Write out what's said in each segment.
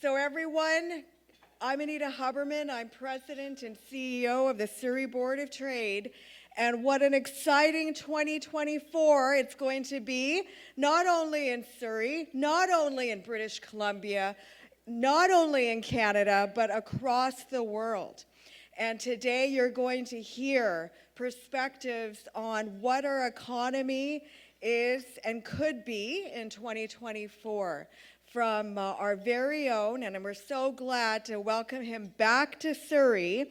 So everyone, I'm Anita Huberman. I'm President and CEO of the Surrey Board of Trade. And what an exciting 2024 it's going to be, not only in Surrey, not only in British Columbia, not only in Canada, but across the world. And today you're going to hear perspectives on what our economy is and could be in 2024 from our very own, and we're so glad to welcome him back to Surrey,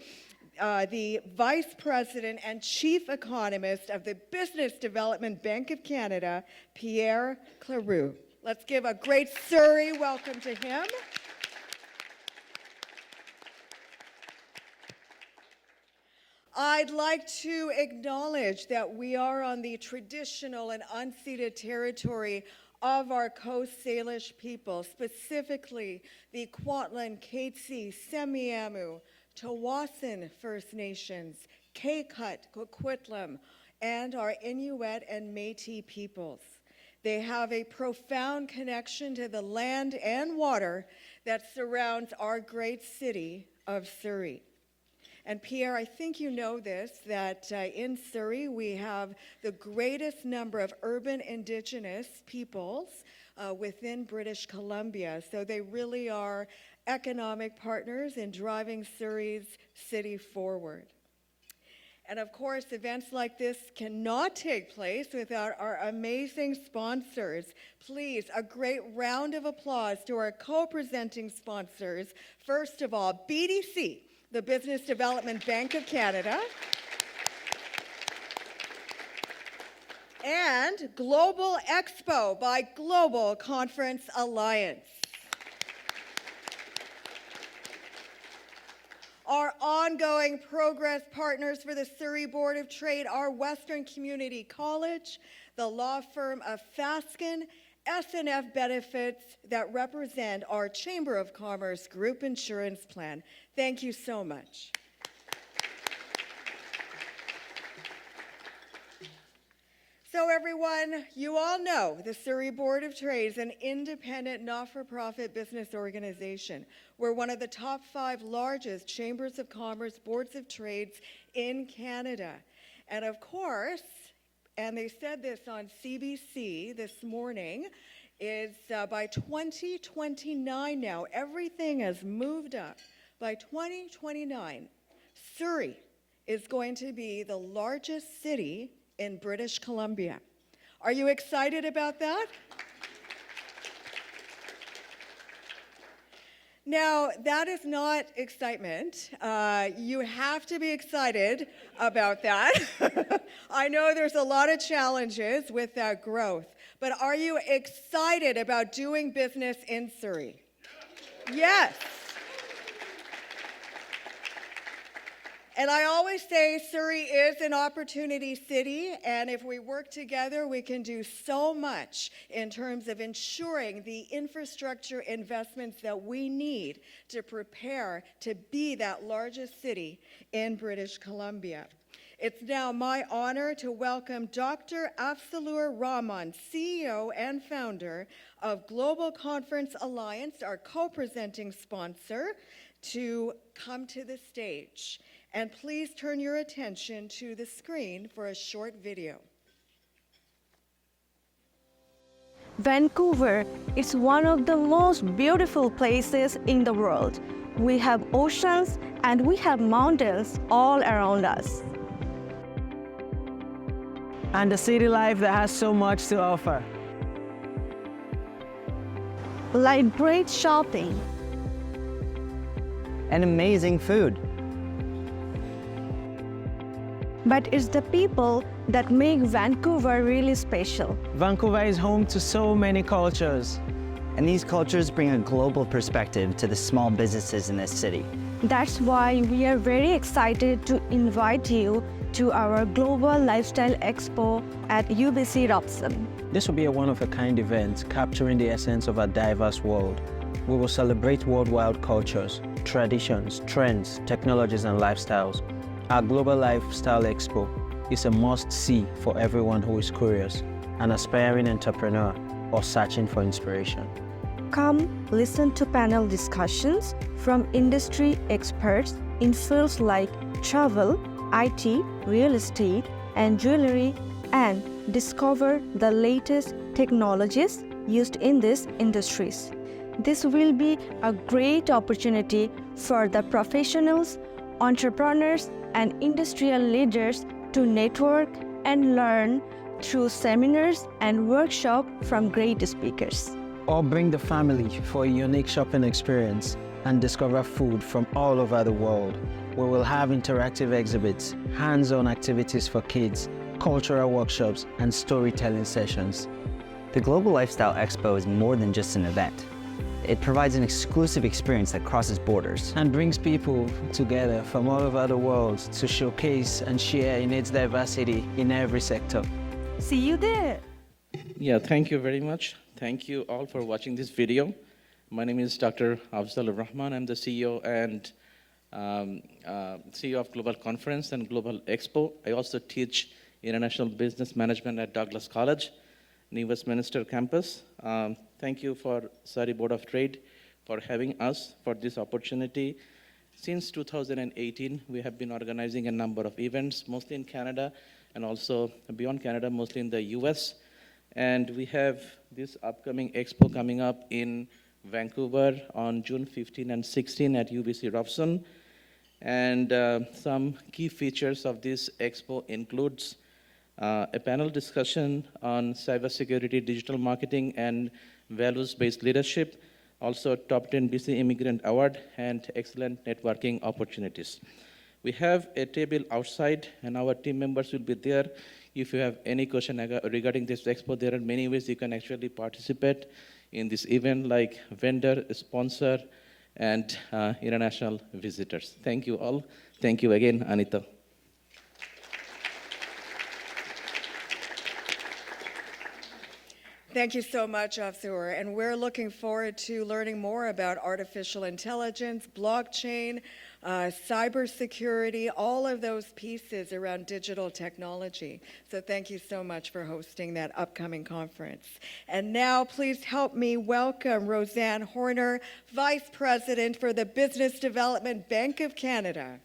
the Vice President and Chief Economist of the Business Development Bank of Canada, Pierre Cléroux. Let's give a great Surrey welcome to him. I'd like to acknowledge that we are on the traditional and unceded territory of our Coast Salish people, specifically the Kwantlen, Katzie, Semiahmoo, Tawasin First Nations, Kaikut, Coquitlam, and our Inuit and Métis peoples. They have a profound connection to the land and water that surrounds our great city of Surrey. And Pierre, I think you know this, that in Surrey we have the greatest number of urban Indigenous peoples within British Columbia. So they really are economic partners in driving Surrey's city forward. And of course, events like this cannot take place without our amazing sponsors. Please, a great round of applause to our co-presenting sponsors. First of all, BDC, the Business Development Bank of Canada, and Global Expo by Global Conference Alliance. Our ongoing progress partners for the Surrey Board of Trade are Western Community College, the law firm of Fasken, SNF Benefits that represent our Chamber of Commerce Group Insurance Plan. Thank you so much. So everyone, you all know the Surrey Board of Trade is an independent, not-for-profit business organization. We're one of the top 5 largest chambers of commerce, boards of trades in Canada. And of course, and they said this on CBC this morning, is by 2029 now, everything has moved up. By 2029, Surrey is going to be the largest city in British Columbia. Are you excited about that? Now, that is not excitement. You have to be excited about that. I know there's a lot of challenges with that growth, but are you excited about doing business in Surrey? Yes. And I always say Surrey is an opportunity city, and if we work together, we can do so much in terms of ensuring the infrastructure investments that we need to prepare to be that largest city in British Columbia. It's now my honor to welcome Dr. Afzalur Rahman, CEO and founder of Global Conference Alliance, our co-presenting sponsor, to come to the stage. And please turn your attention to the screen for a short video. Vancouver is one of the most beautiful places in the world. We have oceans and we have mountains all around us. And a city life that has so much to offer. Like great shopping. And amazing food. But it's the people that make Vancouver really special. Vancouver is home to so many cultures. And these cultures bring a global perspective to the small businesses in this city. That's why we are very excited to invite you to our Global Lifestyle Expo at UBC Robson. This will be a one-of-a-kind event capturing the essence of a diverse world. We will celebrate worldwide cultures, traditions, trends, technologies, and lifestyles. Our Global Lifestyle Expo is a must-see for everyone who is curious, an aspiring entrepreneur, or searching for inspiration. Come listen to panel discussions from industry experts in fields like travel, IT, real estate, and jewelry, and discover the latest technologies used in these industries. This will be a great opportunity for the professionals, entrepreneurs, and industrial leaders to network and learn through seminars and workshops from great speakers. Or bring the family for a unique shopping experience and discover food from all over the world. We will have interactive exhibits, hands-on activities for kids, cultural workshops, and storytelling sessions. The Global Lifestyle Expo is more than just an event. It provides an exclusive experience that crosses borders And brings people together from all over the world to showcase and share in its diversity in every sector. See you there! Yeah, thank you very much. Thank you all for watching this video. My name is Dr. Afzal Rahman. I'm the CEO and CEO of Global Conference and Global Expo. I also teach International Business Management at Douglas College, New Westminster campus. Thank you for Surrey Board of Trade for having us for this opportunity. Since 2018, we have been organizing a number of events, mostly in Canada and also beyond Canada, mostly in the US. And we have this upcoming expo coming up in Vancouver on June 15 and 16 at UBC Robson. And some key features of this expo includes a panel discussion on cybersecurity, digital marketing, and values-based leadership, also top 10 BC Immigrant Award, and excellent networking opportunities. We have a table outside, and our team members will be there. If you have any question regarding this expo, there are many ways you can actually participate in this event, like vendor, sponsor, and international visitors. Thank you all. Thank you again, Anita. Thank you so much, Afzur. And we're looking forward to learning more about artificial intelligence, blockchain, cybersecurity, all of those pieces around digital technology. So thank you so much for hosting that upcoming conference. And now please help me welcome Roseanne Horner, Vice President for the Business Development Bank of Canada.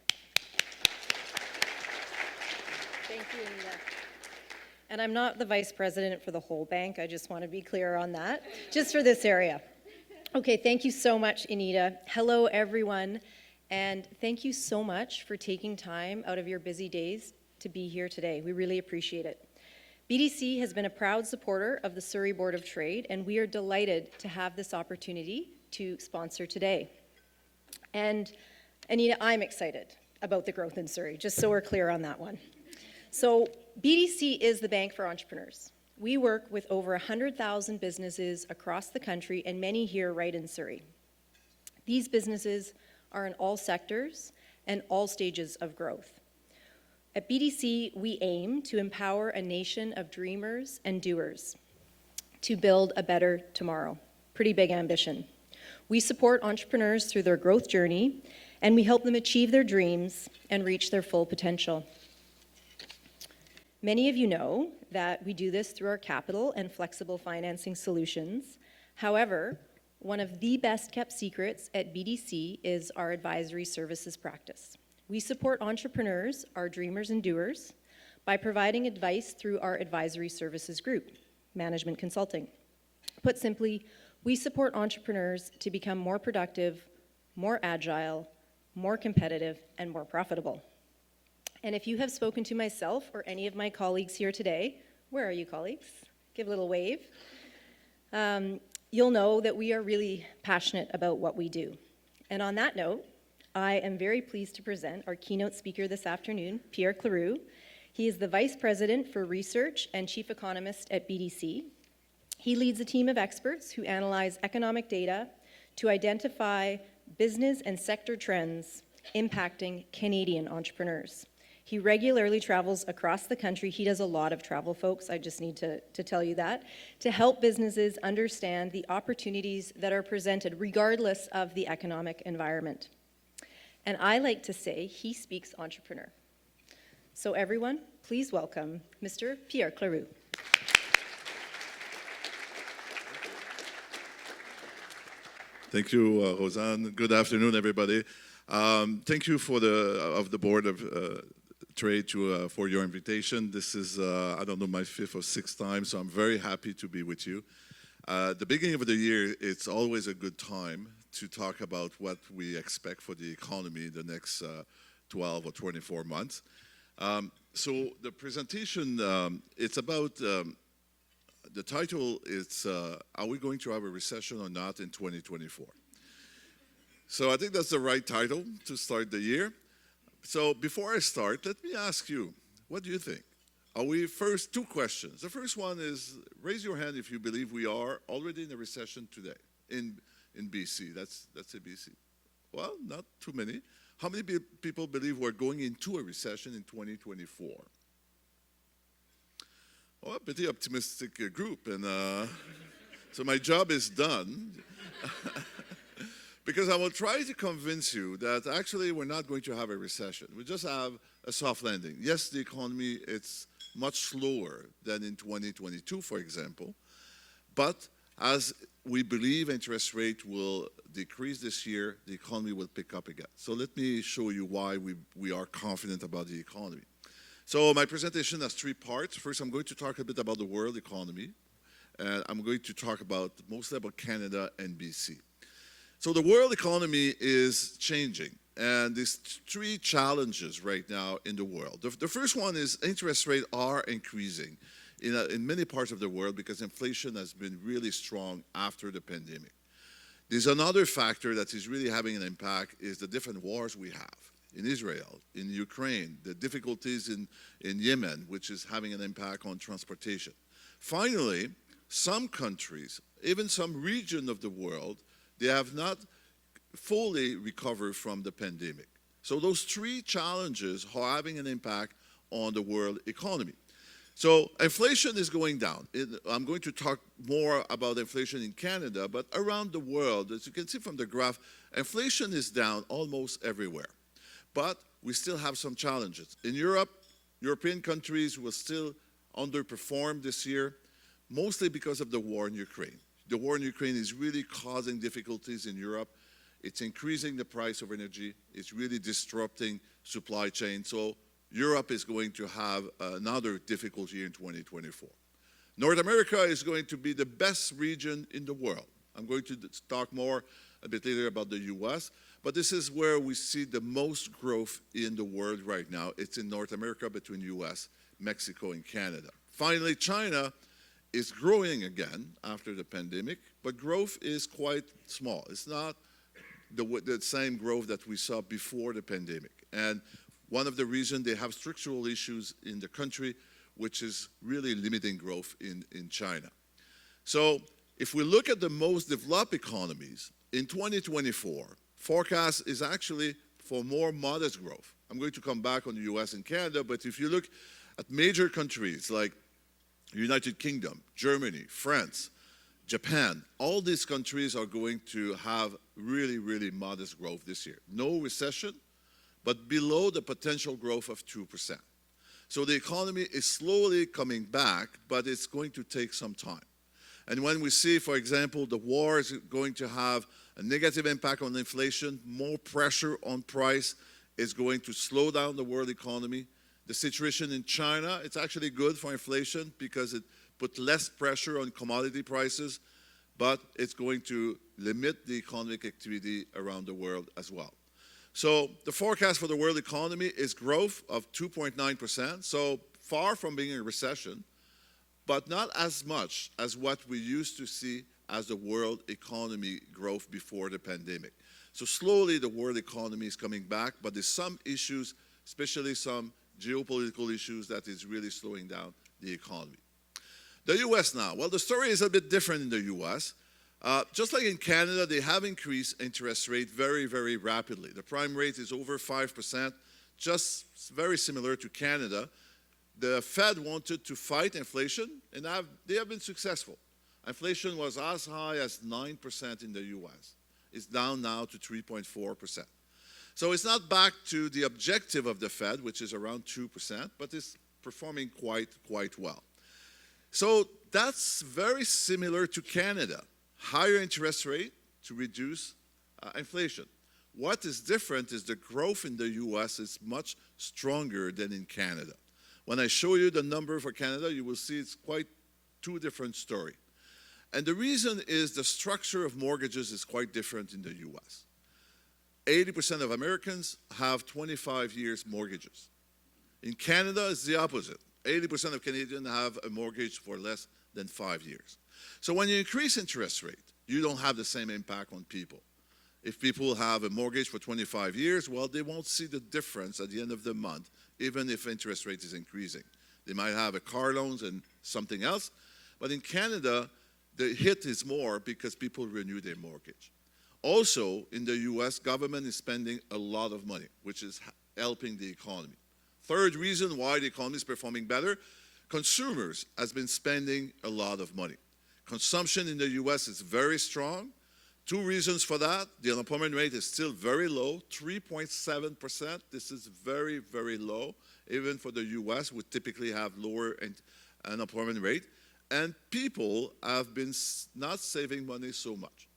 Thank you, Anita. And I'm not the vice president for the whole bank. I just want to be clear on that, just for this area. Okay, thank you so much, Anita. Hello, everyone. And thank you so much for taking time out of your busy days to be here today. We really appreciate it. BDC has been a proud supporter of the Surrey Board of Trade, and we are delighted to have this opportunity to sponsor today. And Anita, I'm excited about the growth in Surrey, just so we're clear on that one. So BDC is the bank for entrepreneurs. We work with over 100,000 businesses across the country and many here right in Surrey. These businesses are in all sectors and all stages of growth. At BDC, we aim to empower a nation of dreamers and doers to build a better tomorrow. Pretty big ambition. We support entrepreneurs through their growth journey, and we help them achieve their dreams and reach their full potential. Many of you know that we do this through our capital and flexible financing solutions. However, one of the best kept secrets at BDC is our advisory services practice. We support entrepreneurs, our dreamers and doers, by providing advice through our advisory services group, management consulting. Put simply, we support entrepreneurs to become more productive, more agile, more competitive, and more profitable. And if you have spoken to myself or any of my colleagues here today, where are you, colleagues? Give a little wave. You'll know that we are really passionate about what we do. And on that note, I am very pleased to present our keynote speaker this afternoon, Pierre Cléroux. He is the Vice President for Research and Chief Economist at BDC. He leads a team of experts who analyze economic data to identify business and sector trends impacting Canadian entrepreneurs. He regularly travels across the country. He does a lot of travel, folks. I just need to tell you that, to help businesses understand the opportunities that are presented regardless of the economic environment. And I like to say he speaks entrepreneur. So everyone, please welcome Mr. Pierre Cléroux. Thank you, Rosanne. Good afternoon, everybody. Thank you for the Board of Trade for your invitation. This is, I don't know, my 5th or 6th time, so I'm very happy to be with you. The beginning of the year, it's always a good time to talk about what we expect for the economy the next 12 or 24 months. So the presentation, it's about, the title is, are we going to have a recession or not in 2024? So I think that's the right title to start the year. So before I start, let me ask you, what do you think? Are we, first, 2 questions. The first one is, raise your hand if you believe we are already in a recession today in BC. That's a BC. Well, not too many. How many people believe we're going into a recession in 2024? Well, a pretty optimistic group, and so my job is done. Because I will try to convince you that actually we're not going to have a recession. We just have a soft landing. Yes, the economy, it's much slower than in 2022, for example. But as we believe interest rate will decrease this year, the economy will pick up again. So let me show you why we are confident about the economy. So my presentation has 3 parts. First, I'm going to talk a bit about the world economy. And I'm going to talk mostly about Canada and BC. So the world economy is changing. And there's 3 challenges right now in the world. The first one is interest rates are increasing in many parts of the world because inflation has been really strong after the pandemic. There's another factor that is really having an impact is the different wars we have. In Israel, in Ukraine, the difficulties in Yemen, which is having an impact on transportation. Finally, some countries, even some region of the world, they have not fully recovered from the pandemic. So those 3 challenges are having an impact on the world economy. So inflation is going down. I'm going to talk more about inflation in Canada, but around the world, as you can see from the graph, inflation is down almost everywhere. But we still have some challenges. In Europe, European countries will still underperform this year, mostly because of the war in Ukraine. The war in Ukraine is really causing difficulties in Europe. It's increasing the price of energy. It's really disrupting supply chain. So Europe is going to have another difficult year in 2024. North America is going to be the best region in the world. I'm going to talk more a bit later about the US, but this is where we see the most growth in the world right now. It's in North America between US, Mexico, and Canada. Finally, China is growing again after the pandemic, but growth is quite small. It's not the same growth that we saw before the pandemic. And one of the reasons they have structural issues in the country, which is really limiting growth in China. So if we look at the most developed economies, in 2024, forecast is actually for more modest growth. I'm going to come back on the US and Canada, but if you look at major countries like United Kingdom, Germany, France, Japan, all these countries are going to have really, really modest growth this year. No recession, but below the potential growth of 2%. So the economy is slowly coming back, but it's going to take some time. And when we see, for example, the war is going to have a negative impact on inflation, more pressure on price is going to slow down the world economy. The situation in China, it's actually good for inflation because it put less pressure on commodity prices, but it's going to limit the economic activity around the world as well. So the forecast for the world economy is growth of 2.9%, so far from being a recession, but not as much as what we used to see as the world economy growth before the pandemic. So slowly the world economy is coming back, but there's some issues, especially some geopolitical issues, that is really slowing down the economy. The US now, well, the story is a bit different in the US. Just like in Canada, they have increased interest rate very, very rapidly. The prime rate is over 5%, just very similar to Canada. The Fed wanted to fight inflation, and they have been successful. Inflation was as high as 9% in the US. It's down now to 3.4%. So it's not back to the objective of the Fed, which is around 2%, but it's performing quite well. So that's very similar to Canada. Higher interest rate, to reduce inflation. What is different is the growth in the US is much stronger than in Canada. When I show you the number for Canada, you will see it's quite two different stories. And the reason is the structure of mortgages is quite different in the US. 80% of Americans have 25 years mortgages. In Canada, it's the opposite. 80% of Canadians have a mortgage for less than 5 years. So when you increase interest rate, you don't have the same impact on people. If people have a mortgage for 25 years, well, they won't see the difference at the end of the month, even if interest rate is increasing. They might have a car loans and something else, but in Canada, the hit is more because people renew their mortgage. Also, in the US, government is spending a lot of money, which is helping the economy. Third reason why the economy is performing better, consumers has been spending a lot of money. Consumption in the US is very strong. Two reasons for that. The unemployment rate is still very low, 3.7%. This is very, very low. Even for the US, we typically have lower unemployment rate. And people have been not saving money so much.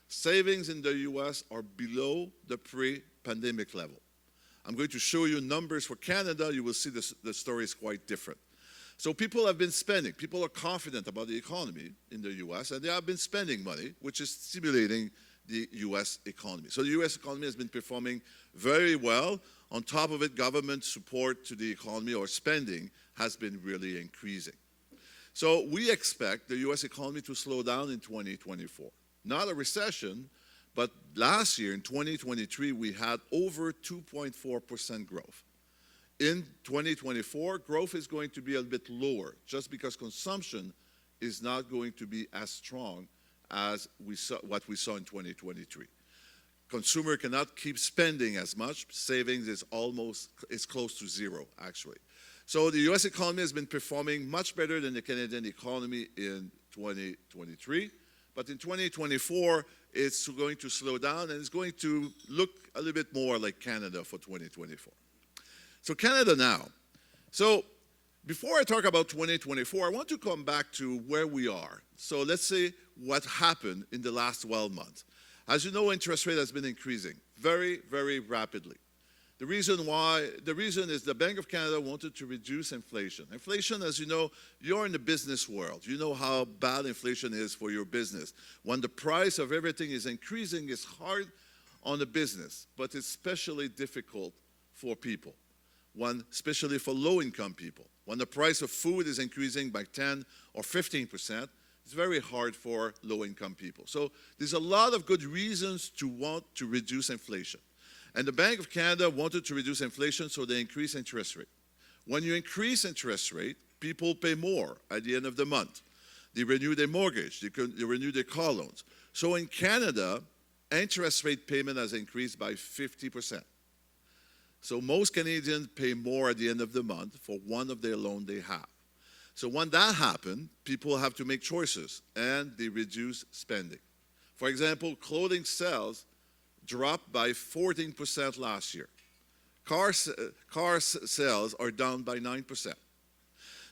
Savings in the US are below the pre-pandemic level. I'm going to show you numbers for Canada. You will see the story is quite different. So people have been spending. People are confident about the economy in the US, and they have been spending money, which is stimulating the US economy. So the US economy has been performing very well. On top of it, government support to the economy or spending has been really increasing. So we expect the US economy to slow down in 2024. Not a recession, but last year in 2023, we had over 2.4% growth. In 2024, growth is going to be a bit lower, just because consumption is not going to be as strong as what we saw in 2023. Consumer cannot keep spending as much. Savings is close to zero, actually. So the US economy has been performing much better than the Canadian economy in 2023. But in 2024, it's going to slow down, and it's going to look a little bit more like Canada for 2024. So Canada now. So before I talk about 2024, I want to come back to where we are. So let's say what happened in the last 12 months. As you know, interest rate has been increasing very, very rapidly. The reason is the Bank of Canada wanted to reduce inflation. Inflation, as you know, you're in the business world. You know how bad inflation is for your business. When the price of everything is increasing, it's hard on the business, but it's especially difficult for people. Especially for low-income people. When the price of food is increasing by 10 or 15%, it's very hard for low-income people. So there's a lot of good reasons to want to reduce inflation. And the Bank of Canada wanted to reduce inflation, so they increased interest rate. When you increase interest rate, people pay more at the end of the month. They renew their mortgage, they renew their car loans. So in Canada, interest rate payment has increased by 50%. So most Canadians pay more at the end of the month for one of their loans they have. So when that happens, people have to make choices, and they reduce spending. For example, clothing sales dropped by 14% last year. Car sales are down by 9%.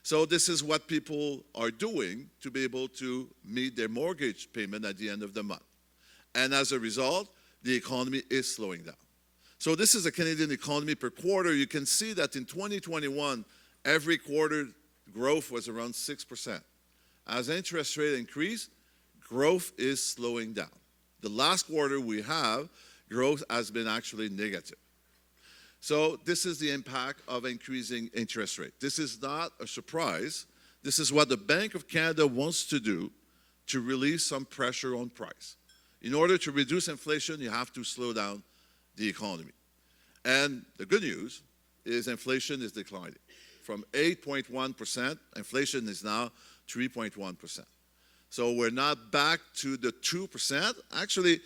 So this is what people are doing to be able to meet their mortgage payment at the end of the month. And as a result, the economy is slowing down. So this is a Canadian economy per quarter. You can see that in 2021, every quarter growth was around 6%. As interest rate increase, growth is slowing down. The last quarter we have, growth has been actually negative. So this is the impact of increasing interest rate. This is not a surprise. This is what the Bank of Canada wants to do to release some pressure on price. In order to reduce inflation, you have to slow down the economy. And the good news is inflation is declining. From 8.1%, inflation is now 3.1%. So we're not back to the 2%. Actually,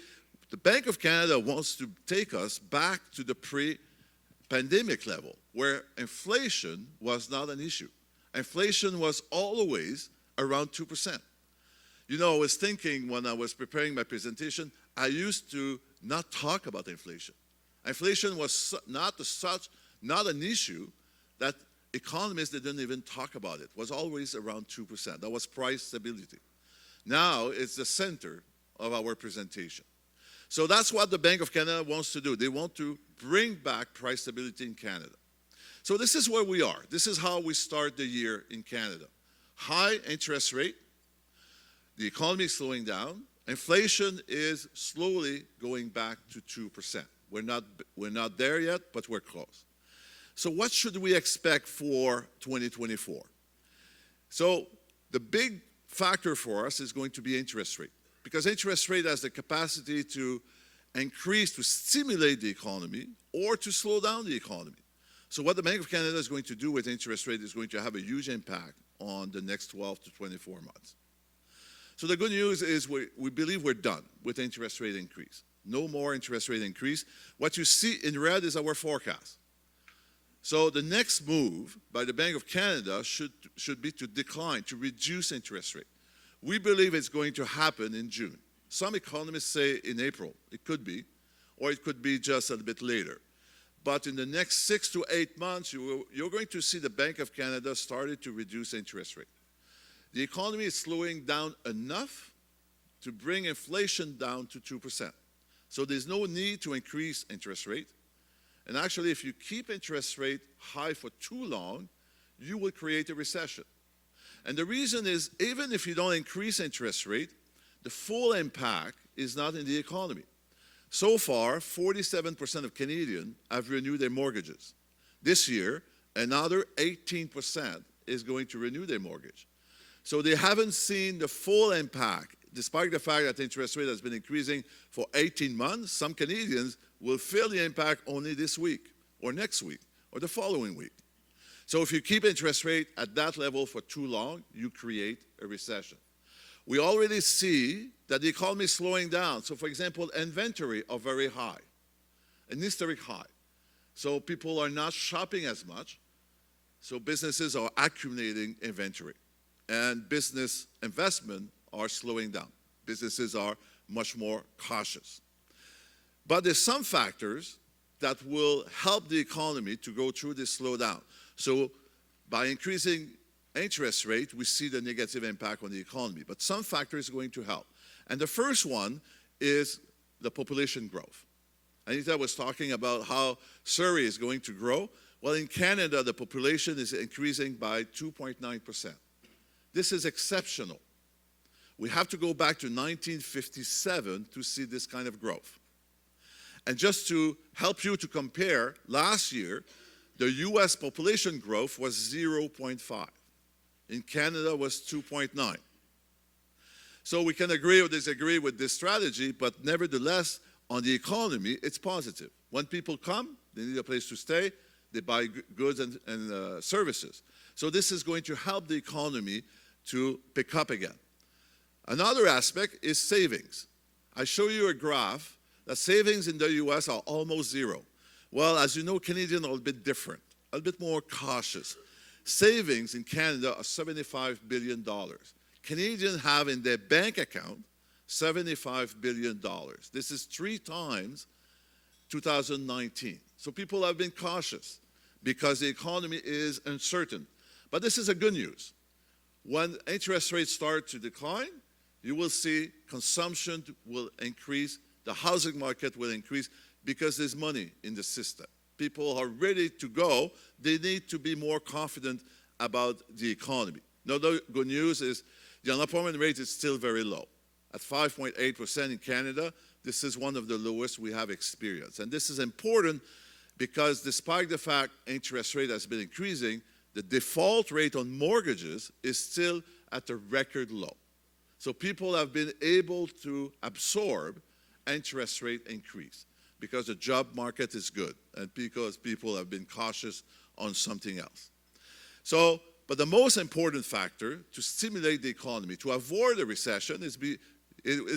the Bank of Canada wants to take us back to the pre-pandemic level, where inflation was not an issue. Inflation was always around 2%. You know, I was thinking when I was preparing my presentation, I used to not talk about inflation. Inflation was not an issue that economists didn't even talk about it. It was always around 2%. That was price stability. Now it's the center of our presentation. So that's what the Bank of Canada wants to do. They want to bring back price stability in Canada. So this is where we are. This is how we start the year in Canada. High interest rate, the economy is slowing down, inflation is slowly going back to 2%. We're not there yet, but we're close. So what should we expect for 2024? So the big factor for us is going to be interest rate, because interest rate has the capacity to increase, to stimulate the economy, or to slow down the economy. So what the Bank of Canada is going to do with interest rate is going to have a huge impact on the next 12 to 24 months. So the good news is we believe we're done with interest rate increase. No more interest rate increase. What you see in red is our forecast. So the next move by the Bank of Canada should be to decline, to reduce interest rate. We believe it's going to happen in June. Some economists say in April. It could be, or it could be just a little bit later. But in the next 6 to 8 months, you're going to see the Bank of Canada started to reduce interest rate. The economy is slowing down enough to bring inflation down to 2%. So there's no need to increase interest rate. And actually, if you keep interest rate high for too long, you will create a recession. And the reason is, even if you don't increase interest rate, the full impact is not in the economy. So far, 47% of Canadians have renewed their mortgages. This year, another 18% is going to renew their mortgage. So they haven't seen the full impact. Despite the fact that interest rate has been increasing for 18 months, some Canadians will feel the impact only this week, or next week, or the following week. So if you keep interest rate at that level for too long, you create a recession. We already see that the economy is slowing down. So for example, inventory are very high, an historic high. So people are not shopping as much. So businesses are accumulating inventory. And business investment are slowing down. Businesses are much more cautious. But there's some factors that will help the economy to go through this slowdown. So by increasing interest rate, we see the negative impact on the economy. But some factors are going to help. And the first one is the population growth. Anita was talking about how Surrey is going to grow. Well, in Canada, the population is increasing by 2.9%. This is exceptional. We have to go back to 1957 to see this kind of growth. And just to help you to compare, last year, the US population growth was 0.5. In Canada was 2.9. So we can agree or disagree with this strategy, but nevertheless, on the economy, it's positive. When people come, they need a place to stay, they buy goods and services. So this is going to help the economy to pick up again. Another aspect is savings. I show you a graph that savings in the US are almost zero. Well, as you know, Canadians are a bit different, a bit more cautious. Savings in Canada are $75 billion. Canadians have in their bank account $75 billion. This is 3 times 2019. So people have been cautious because the economy is uncertain. But this is a good news. When interest rates start to decline, you will see consumption will increase, the housing market will increase because there's money in the system. People are ready to go. They need to be more confident about the economy. Now, the good news is the unemployment rate is still very low. At 5.8% in Canada, this is one of the lowest we have experienced. And this is important because despite the fact interest rate has been increasing, the default rate on mortgages is still at a record low. So people have been able to absorb interest rate increase because the job market is good and because people have been cautious on something else. So, but the most important factor to stimulate the economy, to avoid a recession, is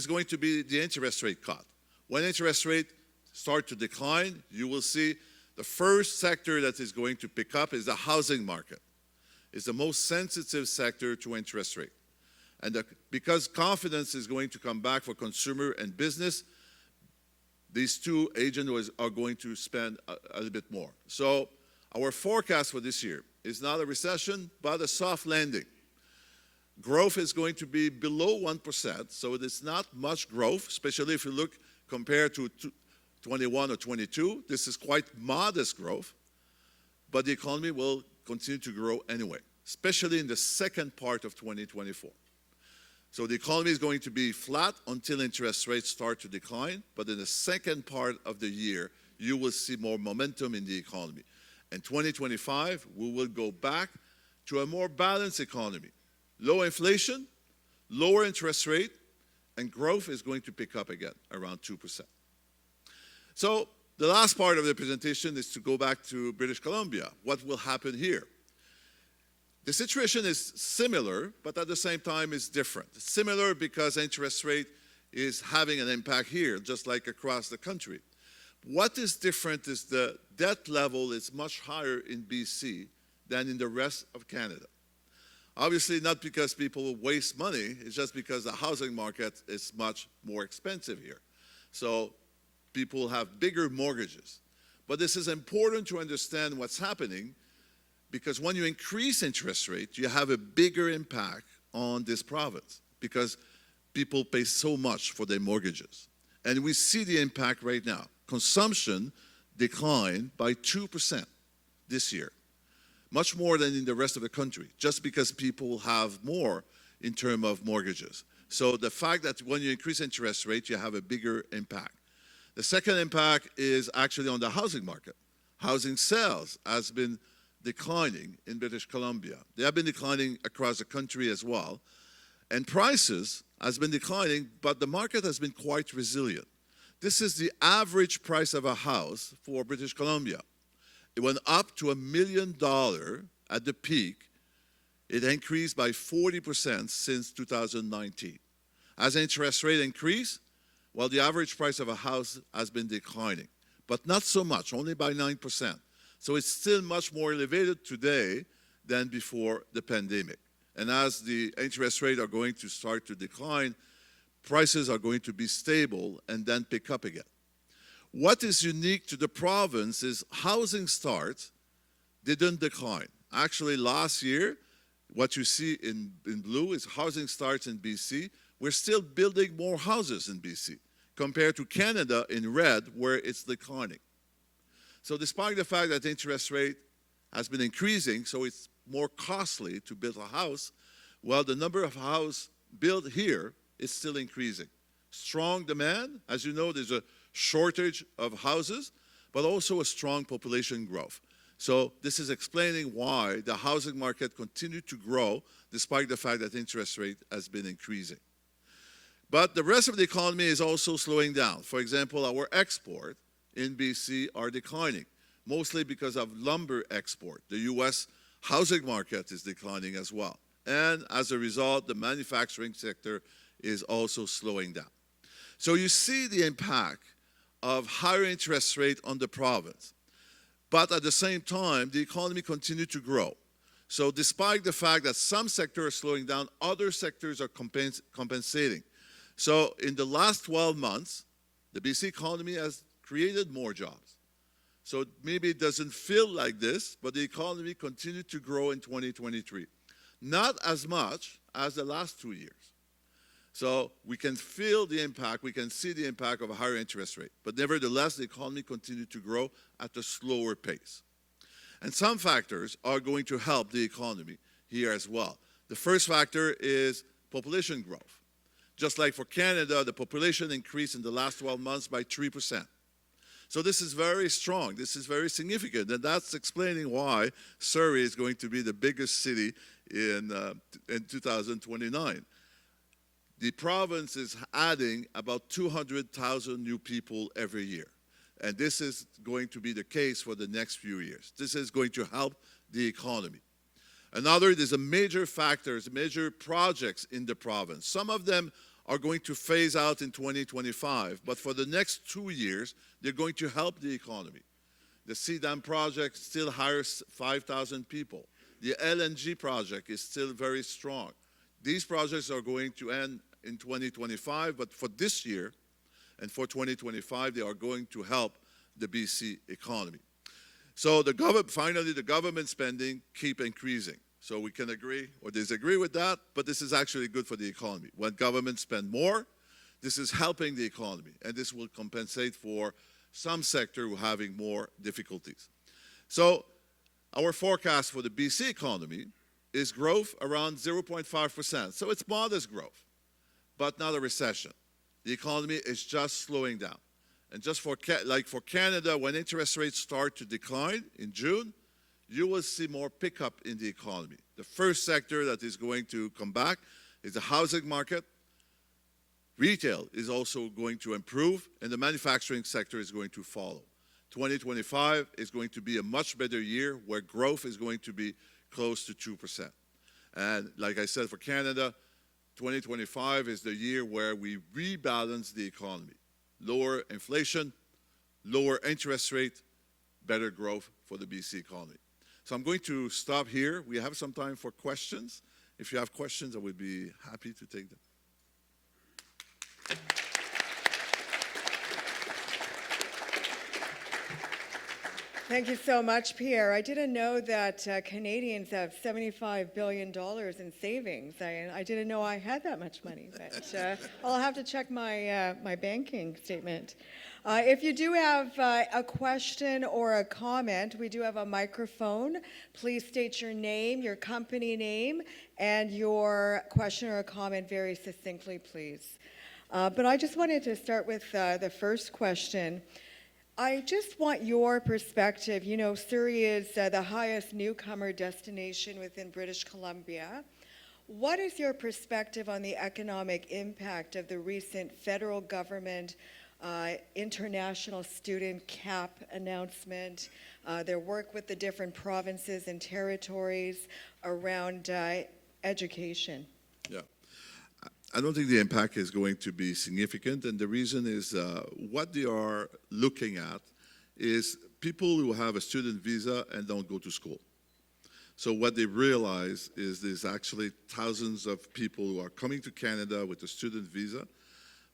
going to be the interest rate cut. When interest rates start to decline, you will see the first sector that is going to pick up is the housing market. It's the most sensitive sector to interest rate. And because confidence is going to come back for consumer and business, these two agents are going to spend a little bit more. So our forecast for this year is not a recession, but a soft landing. Growth is going to be below 1%, so it's not much growth, especially if you look compared to 21 or 22, this is quite modest growth, but the economy will continue to grow anyway, especially in the second part of 2024. So the economy is going to be flat until interest rates start to decline, but in the second part of the year, you will see more momentum in the economy. In 2025, we will go back to a more balanced economy. Low inflation, lower interest rate, and growth is going to pick up again, around 2%. So the last part of the presentation is to go back to British Columbia. What will happen here? The situation is similar, but at the same time is different. It's similar because interest rate is having an impact here, just like across the country. What is different is the debt level is much higher in BC than in the rest of Canada. Obviously, not because people waste money, it's just because the housing market is much more expensive here. So people have bigger mortgages. But this is important to understand what's happening, because when you increase interest rate, you have a bigger impact on this province because people pay so much for their mortgages. And we see the impact right now. Consumption declined by 2% this year, much more than in the rest of the country, just because people have more in terms of mortgages. So the fact that when you increase interest rate, you have a bigger impact. The second impact is actually on the housing market. Housing sales has been declining in British Columbia. They have been declining across the country as well. And prices has been declining, but the market has been quite resilient. This is the average price of a house for British Columbia. It went up to $1 million at the peak. It increased by 40% since 2019. As interest rate increase, well, the average price of a house has been declining, but not so much, only by 9%. So it's still much more elevated today than before the pandemic. And as the interest rates are going to start to decline, prices are going to be stable and then pick up again. What is unique to the province is housing starts didn't decline. Actually, last year, what you see in blue is housing starts in BC. We're still building more houses in BC compared to Canada in red, where it's declining. So despite the fact that interest rate has been increasing, so it's more costly to build a house, well, the number of houses built here is still increasing. Strong demand, as you know, there's a shortage of houses, but also a strong population growth. So this is explaining why the housing market continued to grow despite the fact that interest rate has been increasing. But the rest of the economy is also slowing down. For example, our export in BC are declining, mostly because of lumber export. The U.S. housing market is declining as well. And as a result, the manufacturing sector is also slowing down. So you see the impact of higher interest rate on the province. But at the same time, the economy continued to grow. So despite the fact that some sectors are slowing down, other sectors are compensating. So in the last 12 months, the BC economy has created more jobs. So maybe it doesn't feel like this, but the economy continued to grow in 2023. Not as much as the last 2 years. So we can feel the impact, we can see the impact of a higher interest rate. But nevertheless, the economy continued to grow at a slower pace. And some factors are going to help the economy here as well. The first factor is population growth. Just like for Canada, the population increased in the last 12 months by 3%. So this is very strong, this is very significant, and that's explaining why Surrey is going to be the biggest city in 2029. The province is adding about 200,000 new people every year. And this is going to be the case for the next few years. This is going to help the economy. Another, there's a major factors, major projects in the province. Some of them are going to phase out in 2025, but for the next 2 years, they're going to help the economy. The CDAM project still hires 5,000 people. The LNG project is still very strong. These projects are going to end in 2025, but for this year and for 2025, they are going to help the BC economy. So finally, the government spending keep increasing. So we can agree or disagree with that, but this is actually good for the economy. When governments spend more, This is helping the economy, and this will compensate for some sector who are having more difficulties. So our forecast for the BC economy is growth around 0.5%. So it's modest growth, but not a recession. The economy is just slowing down. And just for Canada, when interest rates start to decline in June, you will see more pickup in the economy. The first sector that is going to come back is the housing market. Retail is also going to improve, and the manufacturing sector is going to follow. 2025 is going to be a much better year where growth is going to be close to 2%. And like I said, for Canada, 2025 is the year where we rebalance the economy. Lower inflation, lower interest rate, better growth for the BC economy. So I'm going to stop here. We have some time for questions. If you have questions, I would be happy to take them. Thank you so much, Pierre. I didn't know that Canadians have $75 billion in savings. I didn't know I had that much money, but I'll have to check my, my banking statement. If you do have a question or a comment, we do have a microphone. Please state your name, your company name, and your question or comment very succinctly, please. But I just wanted to start with the first question. I just want your perspective. You know, Surrey is the highest newcomer destination within British Columbia. What is your perspective on the economic impact of the recent federal government international student cap announcement, their work with the different provinces and territories around education? Yeah. I don't think the impact is going to be significant, and the reason is what they are looking at is people who have a student visa and don't go to school. So what they realize is there's actually thousands of people who are coming to Canada with a student visa,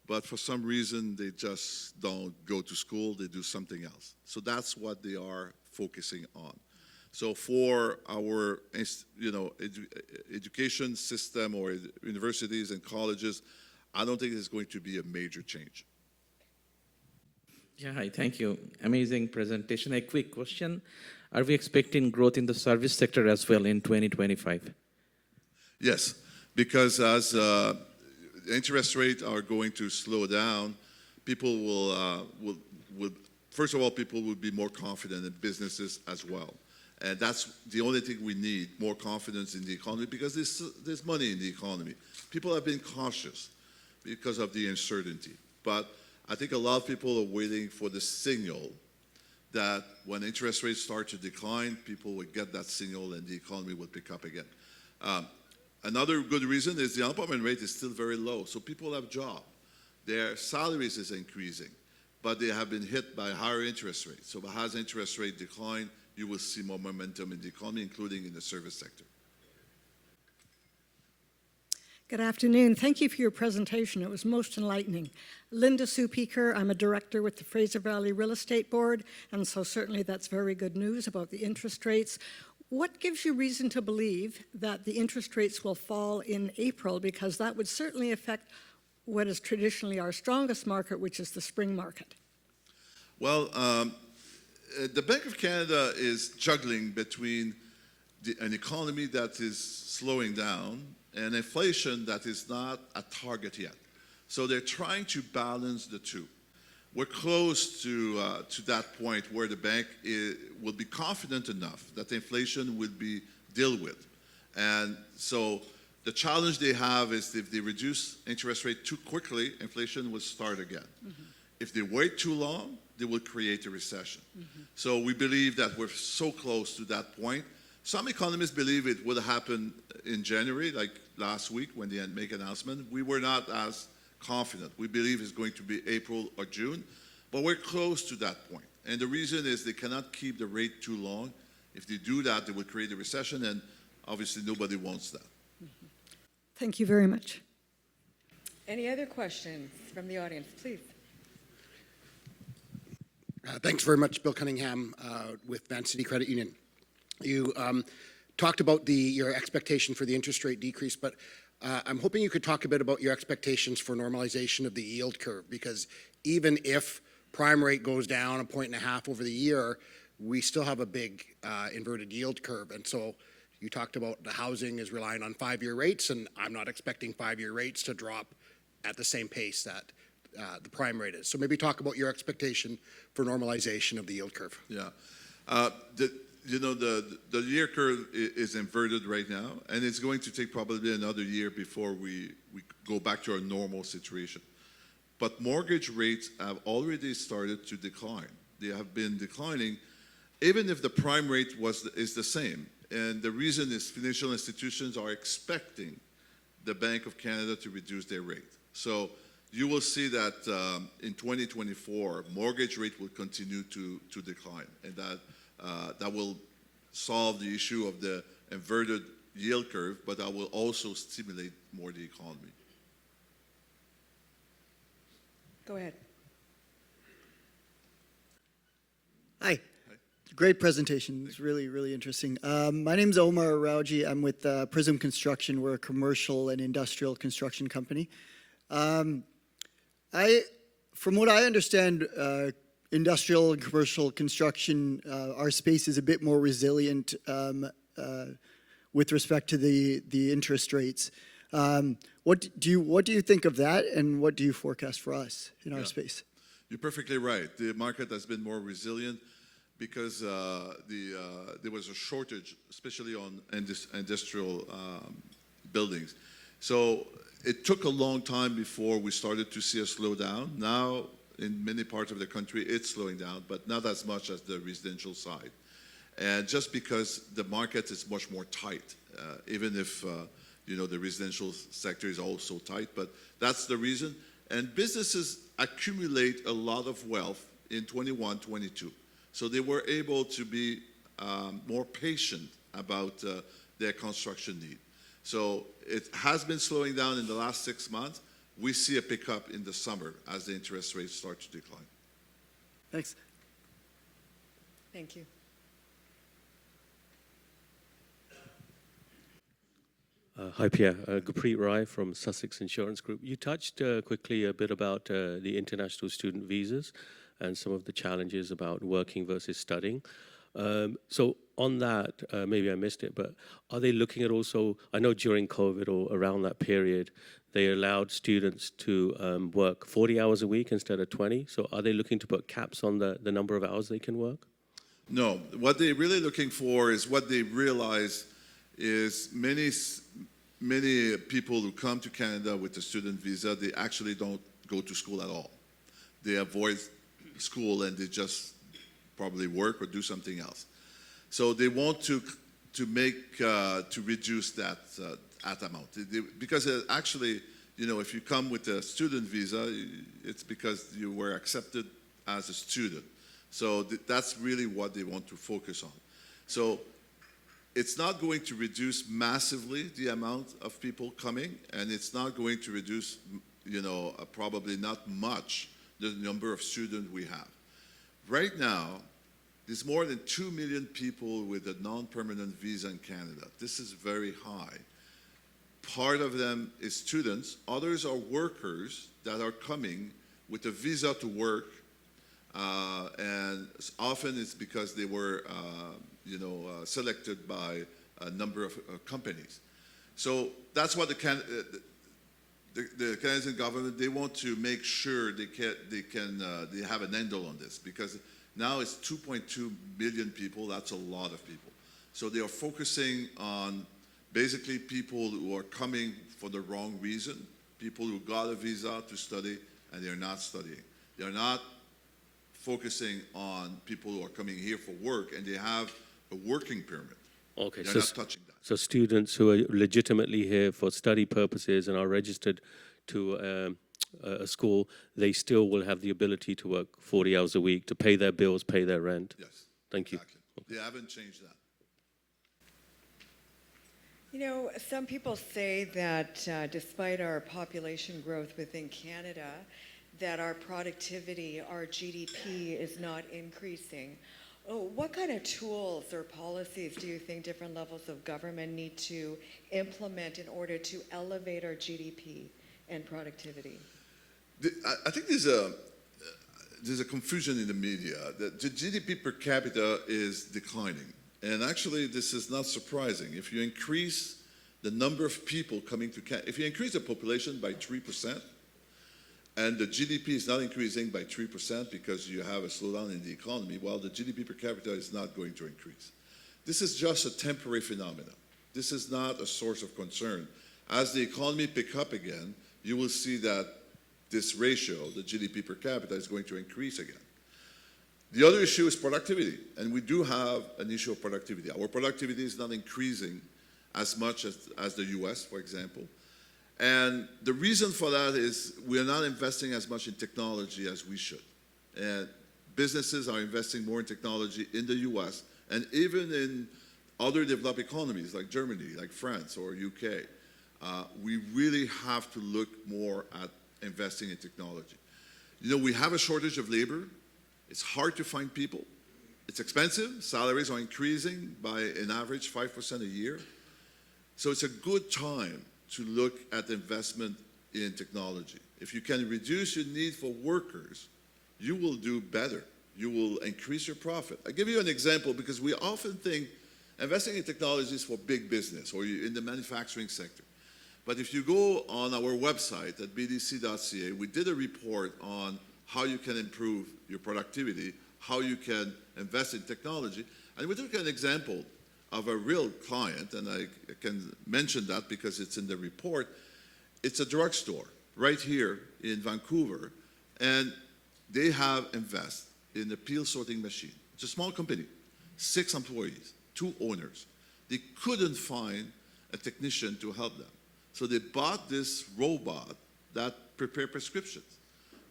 but for some reason they just don't go to school, they do something else. So that's what they are focusing on. So for our, education system or universities and colleges, I don't think it's going to be a major change. Yeah, hi, thank you. Amazing presentation. A quick question. Are we expecting growth in the service sector as well in 2025? Yes, because as interest rates are going to slow down, people will first of all, people will be more confident in businesses as well. And that's the only thing we need, more confidence in the economy, because there's money in the economy. People have been cautious because of the uncertainty. But I think a lot of people are waiting for the signal that when interest rates start to decline, people will get that signal and the economy will pick up again. Another good reason is the unemployment rate is still very low, so people have jobs. Their salaries is increasing, but they have been hit by higher interest rates. So as interest rate decline, you will see more momentum in the economy, including in the service sector. Good afternoon. Thank you for your presentation. It was most enlightening. Linda Supeker, I'm a director with the Fraser Valley Real Estate Board, and so certainly that's very good news about the interest rates. What gives you reason to believe that the interest rates will fall in April? Because that would certainly affect what is traditionally our strongest market, which is the spring market. Well, the Bank of Canada is juggling between an economy that is slowing down and inflation that is not at target yet. So they're trying to balance the two. We're close to that point where the bank will be confident enough that inflation will be dealt with. And so the challenge they have is if they reduce interest rate too quickly, inflation will start again. Mm-hmm. If they wait too long, they will create a recession. Mm-hmm. So we believe that we're so close to that point. Some economists believe it will happen in January, like last week when they make an announcement. We were not as confident. We believe it's going to be April or June, but we're close to that point. And the reason is they cannot keep the rate too long. If they do that, they will create a recession, and obviously nobody wants that. Mm-hmm. Thank you very much. Any other questions from the audience, please? Thanks very much, Bill Cunningham with Van City Credit Union. You talked about your expectation for the interest rate decrease, but I'm hoping you could talk a bit about your expectations for normalization of the yield curve, because even if prime rate goes down 1.5 points over the year, we still have a big inverted yield curve. And so you talked about the housing is relying on 5-year rates, and I'm not expecting 5-year rates to drop at the same pace that the prime rate is. So maybe talk about your expectation for normalization of the yield curve. Yeah. The yield curve is inverted right now, and it's going to take probably another year before we go back to our normal situation. But mortgage rates have already started to decline. They have been declining, even if the prime rate is the same. And the reason is financial institutions are expecting the Bank of Canada to reduce their rate. So you will see that in 2024, mortgage rate will continue to decline, and that will solve the issue of the inverted yield curve, but that will also stimulate more the economy. Go ahead. Hi. Great presentation. It's really, really interesting. My name is Omar Rauji. I'm with Prism Construction. We're a commercial and industrial construction company. From what I understand, industrial and commercial construction, our space is a bit more resilient with respect to the interest rates. What do you think of that, and what do you forecast for us in our space? You're perfectly right. The market has been more resilient because there was a shortage, especially on industrial buildings. So it took a long time before we started to see a slowdown. Now, in many parts of the country, it's slowing down, but not as much as the residential side. And just because the market is much more tight, even if the residential sector is also tight, but that's the reason. And businesses accumulate a lot of wealth in 21, 22. So they were able to be more patient about their construction need. So it has been slowing down in the last 6 months. We see a pickup in the summer as the interest rates start to decline. Thanks. Thank you. Hi, Pierre. Gurpreet Rai from Sussex Insurance Group. You touched quickly a bit about the international student visas and some of the challenges about working versus studying. So on that, maybe I missed it, but are they looking at also, I know during COVID or around that period, they allowed students to work 40 hours a week instead of 20. So are they looking to put caps on the number of hours they can work? No. What they're really looking for is what they realize is many people who come to Canada with a student visa, they actually don't go to school at all. They avoid school and they just probably work or do something else. So they want to reduce that amount. Because actually, if you come with a student visa, it's because you were accepted as a student. So that's really what they want to focus on. So it's not going to reduce massively the amount of people coming, and it's not going to reduce, probably not much, the number of students we have. Right now, there's more than 2 million people with a non-permanent visa in Canada. This is very high. Part of them is students. Others are workers that are coming with a visa to work, and often it's because they were selected by a number of companies. So that's what the Canadian government, they want to make sure they have an handle on this, because now it's 2.2 million people. That's a lot of people. So they are focusing on basically people who are coming for the wrong reason, people who got a visa to study and they're not studying. They're not focusing on people who are coming here for work and they have a working permit. Okay, they're not touching that. So students who are legitimately here for study purposes and are registered to a school, they still will have the ability to work 40 hours a week to pay their bills, pay their rent. Yes. Thank you. Exactly. They haven't changed that. Some people say that despite our population growth within Canada, that our productivity, our GDP is not increasing. Oh, what kind of tools or policies do you think different levels of government need to implement in order to elevate our GDP and productivity? I think there's a confusion in the media that the GDP per capita is declining. And actually, this is not surprising. If you increase the number of people coming to Canada, if you increase the population by 3%, and the GDP is not increasing by 3% because you have a slowdown in the economy, well, the GDP per capita is not going to increase. This is just a temporary phenomenon. This is not a source of concern. As the economy picks up again, you will see that this ratio, the GDP per capita, is going to increase again. The other issue is productivity, and we do have an issue of productivity. Our productivity is not increasing as much as the US, for example. And the reason for that is we are not investing as much in technology as we should. And businesses are investing more in technology in the US and even in other developed economies like Germany, like France or UK. We really have to look more at investing in technology. You know, we have a shortage of labor. It's hard to find people. It's expensive. Salaries are increasing by an average 5% a year. So it's a good time to look at investment in technology. If you can reduce your need for workers, you will do better. You will increase your profit. I'll give you an example because we often think investing in technology is for big business or in the manufacturing sector. But if you go on our website at bdc.ca, we did a report on how you can improve your productivity, how you can invest in technology. And we took an example of a real client, and I can mention that because it's in the report. It's a drugstore right here in Vancouver, and they have invested in a peel sorting machine. It's a small company, 6 employees, 2 owners. They couldn't find a technician to help them. So they bought this robot that prepared prescriptions.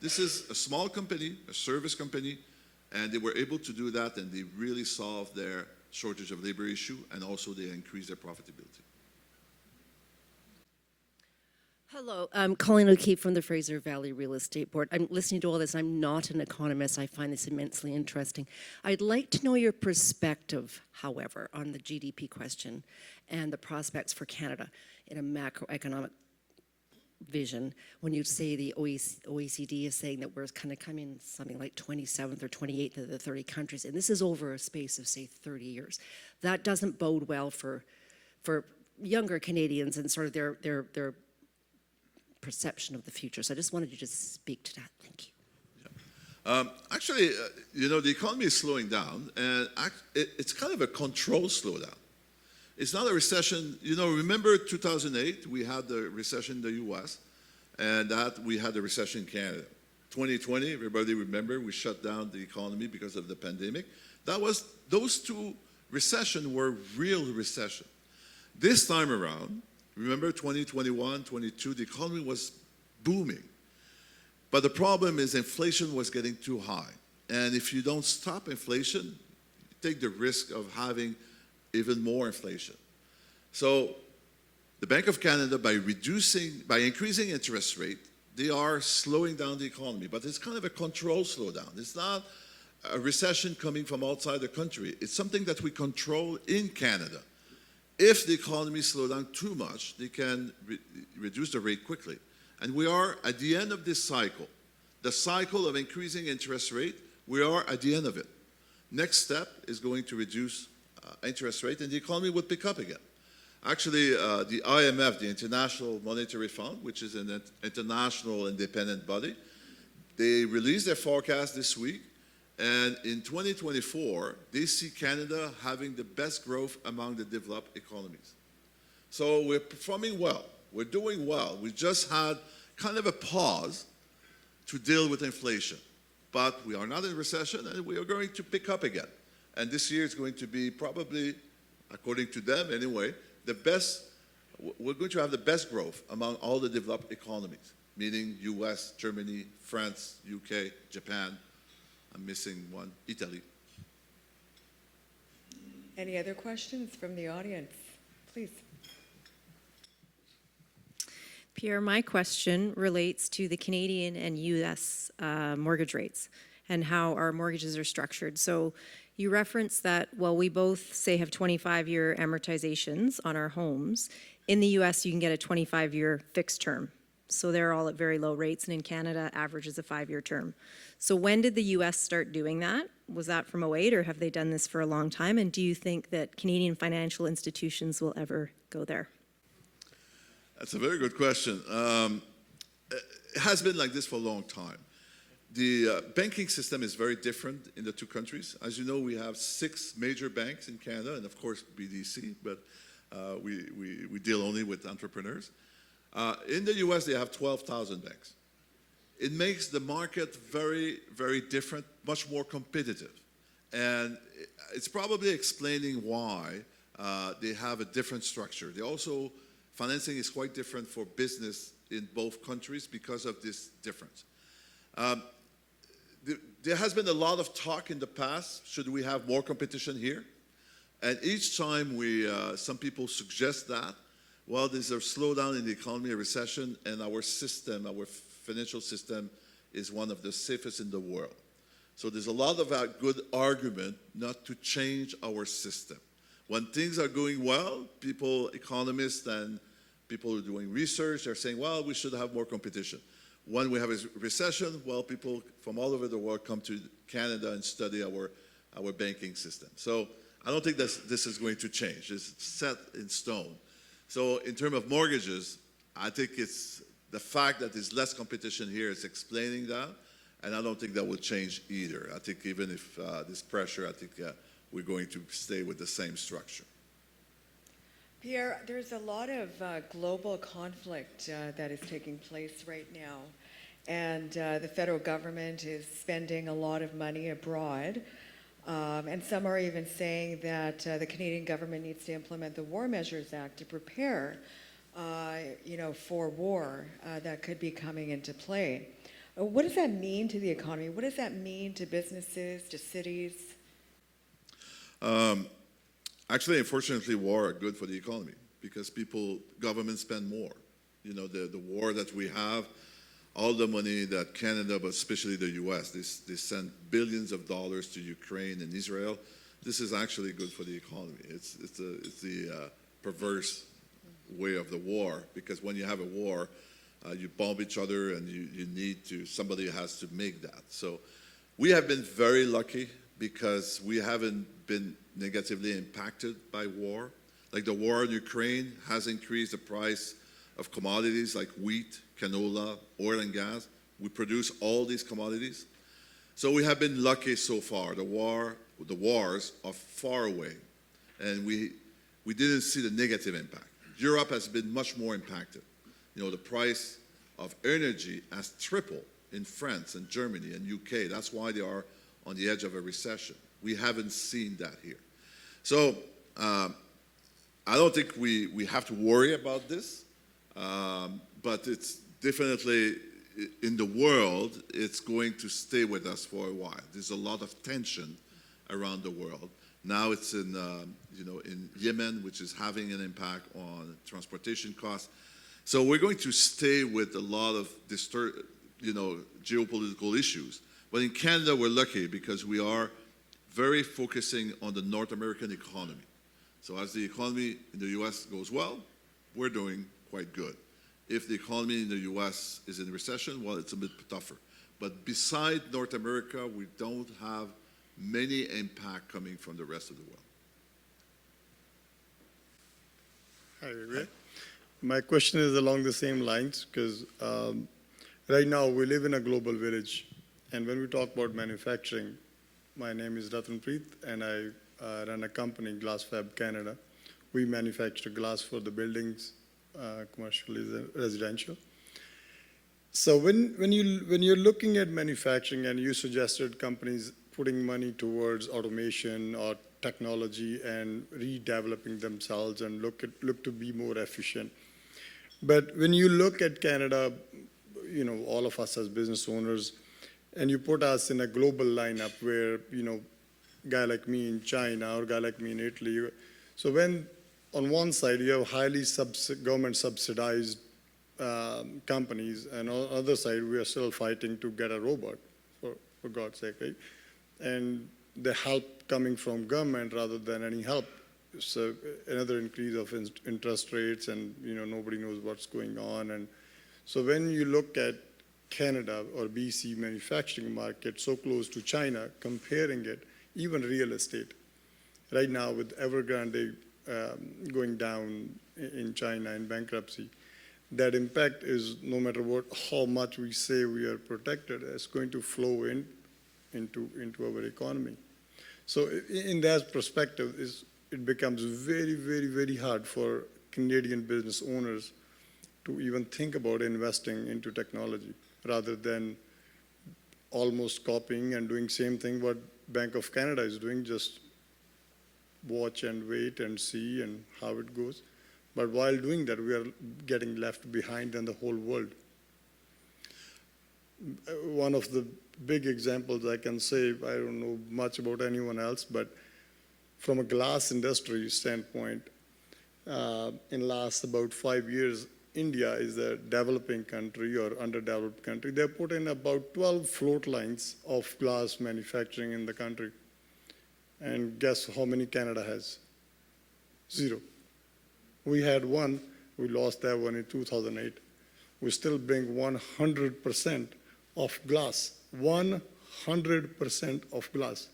This is a small company, a service company, and they were able to do that, and they really solved their shortage of labor issue, and also they increased their profitability. Hello, I'm Colleen O'Keefe from the Fraser Valley Real Estate Board. I'm listening to all this. I'm not an economist. I find this immensely interesting. I'd like to know your perspective, however, on the GDP question and the prospects for Canada in a macroeconomic vision. When you say the OECD is saying that we're kind of coming something like 27th or 28th of the 30 countries, and this is over a space of, say, 30 years. That doesn't bode well for younger Canadians and sort of their perception of the future. So I just wanted you to speak to that. Thank you. Yeah. Actually, you know, the economy is slowing down, and it's kind of a controlled slowdown. It's not a recession. You know, remember 2008, we had the recession in the US, and that we had the recession in Canada. 2020, everybody remember, we shut down the economy because of the pandemic. Those 2 recessions were real recession. This time around, remember 2021, 22, the economy was booming. But the problem is inflation was getting too high. And if you don't stop inflation, you take the risk of having even more inflation. So the Bank of Canada, by increasing interest rate, they are slowing down the economy. But it's kind of a controlled slowdown. It's not a recession coming from outside the country. It's something that we control in Canada. If the economy slows down too much, they can reduce the rate quickly. And we are at the end of this cycle. The cycle of increasing interest rate, we are at the end of it. Next step is going to reduce interest rate, and the economy would pick up again. Actually, the IMF, the International Monetary Fund, which is an international independent body, they released their forecast this week, and in 2024, they see Canada having the best growth among the developed economies. So we're performing well. We're doing well. We just had kind of a pause to deal with inflation. But we are not in a recession, and we are going to pick up again. And this year is going to be probably, according to them anyway, the best. We're going to have the best growth among all the developed economies, meaning US, Germany, France, UK, Japan. I'm missing one, Italy. Any other questions from the audience? Please. Pierre, my question relates to the Canadian and US mortgage rates. and how our mortgages are structured. So you referenced that, well, we both say have 25-year amortizations on our homes. In the US, you can get a 25-year fixed term. So they're all at very low rates, and in Canada, average is a 5-year term. So when did the US start doing that? Was that from 2008, or have they done this for a long time? And do you think that Canadian financial institutions will ever go there? That's a very good question. It has been like this for a long time. The banking system is very different in the two countries. As you know, we have 6 major banks in Canada, and of course BDC, but we deal only with entrepreneurs. In the US, they have 12,000 banks. It makes the market very, very different, much more competitive. And it's probably explaining why they have a different structure. They also, financing is quite different for business in both countries because of this difference. There has been a lot of talk in the past, should we have more competition here? And each time some people suggest that, well, there's a slowdown in the economy, a recession, and our system, our financial system is one of the safest in the world. So there's a lot of good argument not to change our system. When things are going well, economists and people who are doing research are saying, well, we should have more competition. When we have a recession, well, people from all over the world come to Canada and study our banking system. So I don't think this is going to change. It's set in stone. So in terms of mortgages, I think it's the fact that there's less competition here is explaining that, and I don't think that will change either. I think even if there's pressure, I think we're going to stay with the same structure. Pierre, there's a lot of global conflict that is taking place right now, and the federal government is spending a lot of money abroad, and some are even saying that the Canadian government needs to implement the War Measures Act to prepare, for war that could be coming into play. What does that mean to the economy? What does that mean to businesses, to cities? Actually, unfortunately, war are good for the economy because governments spend more. You know, the war that we have, all the money that Canada, but especially the US, they send billions of dollars to Ukraine and Israel. This is actually good for the economy. It's the perverse way of the war, because when you have a war, you bomb each other and somebody has to make that. So we have been very lucky because we haven't been negatively impacted by war. Like the war in Ukraine has increased the price of commodities like wheat, canola, oil and gas. We produce all these commodities. So we have been lucky so far. The wars are far away, and we didn't see the negative impact. Europe has been much more impacted. You know, the price of energy has tripled in France and Germany and UK. That's why they are on the edge of a recession. We haven't seen that here. So I don't think we have to worry about this, but it's definitely, in the world, it's going to stay with us for a while. There's a lot of tension around the world. Now it's in Yemen, which is having an impact on transportation costs. So we're going to stay with a lot of geopolitical issues. But in Canada, we're lucky because we are very focusing on the North American economy. So as the economy in the US goes well, we're doing quite good. If the economy in the US is in recession, well, it's a bit tougher. But beside North America, we don't have many impact coming from the rest of the world. Hi, Vivek. My question is along the same lines, because right now we live in a global village, and when we talk about manufacturing, my name is Ratanpreet, and I run a company, GlassFab Canada. We manufacture glass for the buildings, commercial, residential. So when you're looking at manufacturing, and you suggested companies putting money towards automation or technology and redeveloping themselves and look to be more efficient. But when you look at Canada, all of us as business owners, and you put us in a global lineup where, a guy like me in China or a guy like me in Italy. So when on one side you have highly government subsidized companies, and on the other side we are still fighting to get a robot, for for God's sake, right? And the help coming from government rather than any help. So another increase of interest rates, and nobody knows what's going on. And so when you look at Canada or BC manufacturing market so close to China, comparing it, even real estate, right now with Evergrande going down in China in bankruptcy, that impact is, no matter how much we say we are protected, it's going to flow into our economy. So in that perspective, it becomes very, very, very hard for Canadian business owners to even think about investing into technology, rather than almost copying and doing same thing what Bank of Canada is doing, just watch and wait and see and how it goes. But while doing that, we are getting left behind in the whole world. One of the big examples I can say, I don't know much about anyone else, but from a glass industry standpoint, in last about 5 years, India is a developing country or underdeveloped country. They put in about 12 float lines of glass manufacturing in the country. And guess how many Canada has? 0. We had one, we lost that one in 2008. We still bring 100% of glass, 100% of glass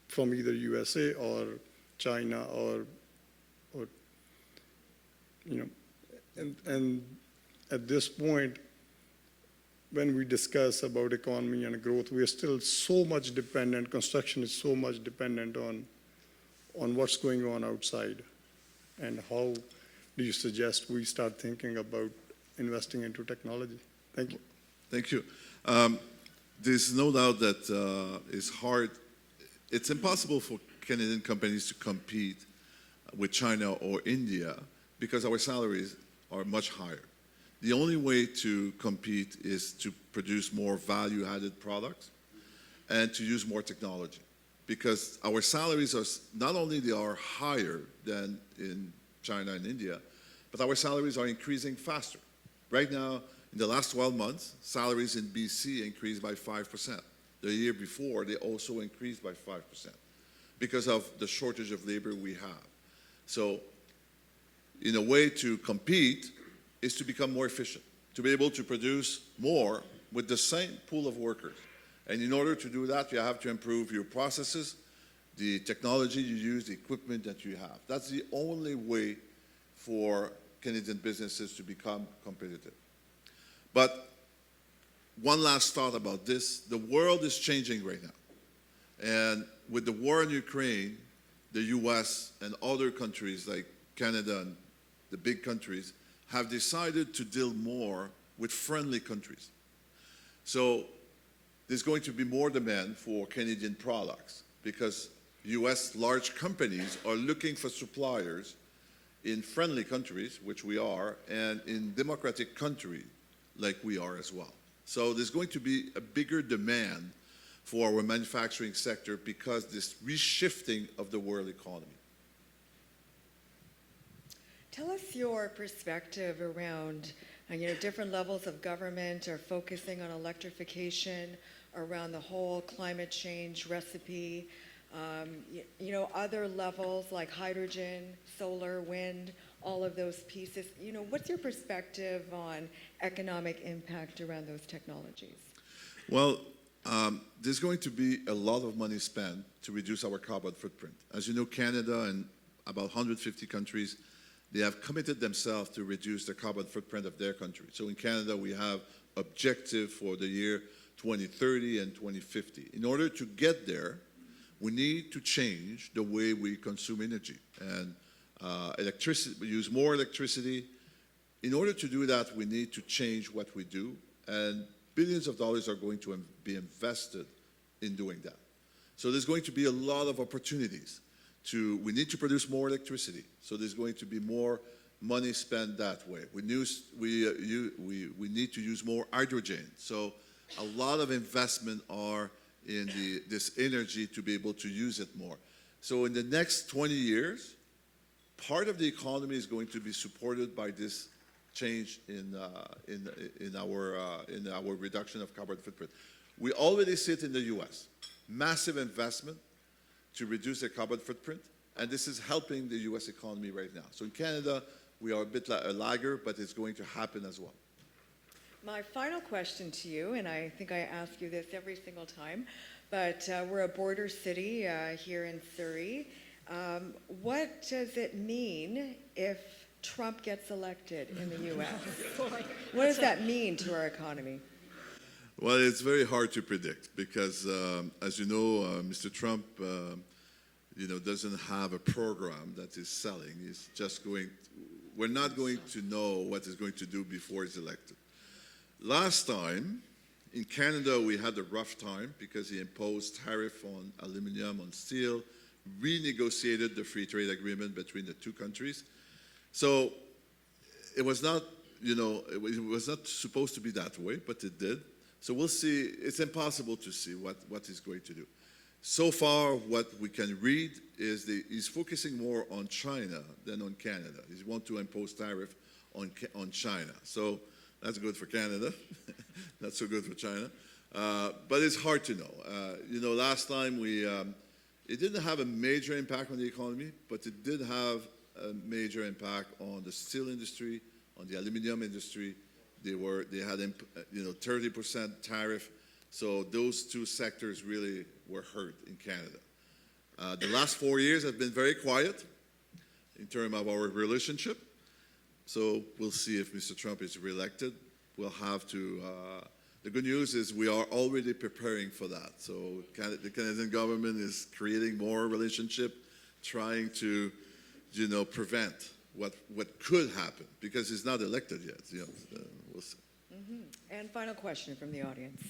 from either USA or China or and at this point, when we discuss about economy and growth, we are still so much dependent, construction is so much dependent on what's going on outside. And how do you suggest we start thinking about investing into technology? Thank you. Thank you. There's no doubt that it's hard. It's impossible for Canadian companies to compete with China or India because our salaries are much higher. The only way to compete is to produce more value-added products and to use more technology, because our salaries are not only they are higher than in China and India, but our salaries are increasing faster. Right now, in the last 12 months, salaries in BC increased by 5%. The year before, they also increased by 5% because of the shortage of labor we have. So, in a way to compete is to become more efficient, to be able to produce more with the same pool of workers. And in order to do that, you have to improve your processes, the technology you use, the equipment that you have. That's the only way for Canadian businesses to become competitive. But one last thought about this. The world is changing right now. And with the war in Ukraine, the US and other countries like Canada and the big countries have decided to deal more with friendly countries. So there's going to be more demand for Canadian products because US large companies are looking for suppliers in friendly countries, which we are, and in democratic countries like we are as well. So there's going to be a bigger demand for our manufacturing sector because this reshifting of the world economy. Tell us your perspective around, different levels of government are focusing on electrification, around the whole climate change recipe, other levels like hydrogen, solar, wind, all of those pieces. What's your perspective on economic impact around those technologies? Well, there's going to be a lot of money spent to reduce our carbon footprint. As you know, Canada and about 150 countries, they have committed themselves to reduce the carbon footprint of their country. So in Canada, we have objective for the year 2030 and 2050. In order to get there, we need to change the way we consume energy and electricity. We use more electricity. In order to do that, we need to change what we do, and billions of dollars are going to be invested in doing that. So there's going to be a lot of opportunities. We need to produce more electricity, so there's going to be more money spent that way. We need to use more hydrogen, so a lot of investment are in this energy to be able to use it more. So in the next 20 years, part of the economy is going to be supported by this change in our reduction of carbon footprint. We already see it in the US. Massive investment to reduce their carbon footprint, and this is helping the US economy right now. So in Canada, we are a bit a lagger, but it's going to happen as well. My final question to you, and I think I ask you this every single time, but we're a border city here in Surrey. What does it mean if Trump gets elected in the US? What does that mean to our economy? Well, it's very hard to predict because, as you know, Mr. Trump, doesn't have a program that is selling. He's just we're not going to know what he's going to do before he's elected. Last time, in Canada, we had a rough time because he imposed tariff on aluminum, on steel, renegotiated the free trade agreement between the two countries. So it was not, it was not supposed to be that way, but it did. So we'll see. It's impossible to see what he's going to do. So far, what we can read is he's focusing more on China than on Canada. He wants to impose tariff on China. So that's good for Canada, not so good for China. But it's hard to know. Last time it didn't have a major impact on the economy, but it did have a major impact on the steel industry, on the aluminum industry. They had 30% tariff. So those two sectors really were hurt in Canada. The last 4 years have been very quiet in terms of our relationship. So we'll see if Mr. Trump is reelected. We'll have to, the good news is we are already preparing for that. So the Canadian government is creating more relationship, trying to, prevent what could happen because he's not elected yet. We'll see. And final question from the audience.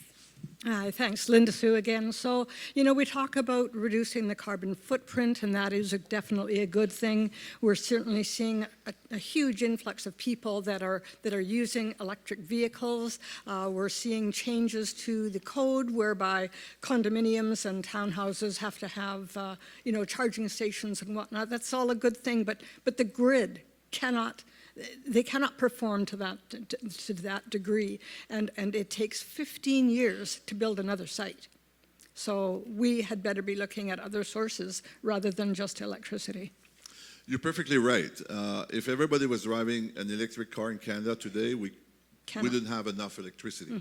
Hi, thanks. Linda Sue again. So, we talk about reducing the carbon footprint, and that is definitely a good thing. We're certainly seeing a huge influx of people that are using electric vehicles. We're seeing changes to the code whereby condominiums and townhouses have to have, charging stations and whatnot. That's all a good thing, but the grid cannot perform to that degree, and it takes 15 years to build another site. So we had better be looking at other sources rather than just electricity. You're perfectly right. If everybody was driving an electric car in Canada today, we didn't have enough electricity.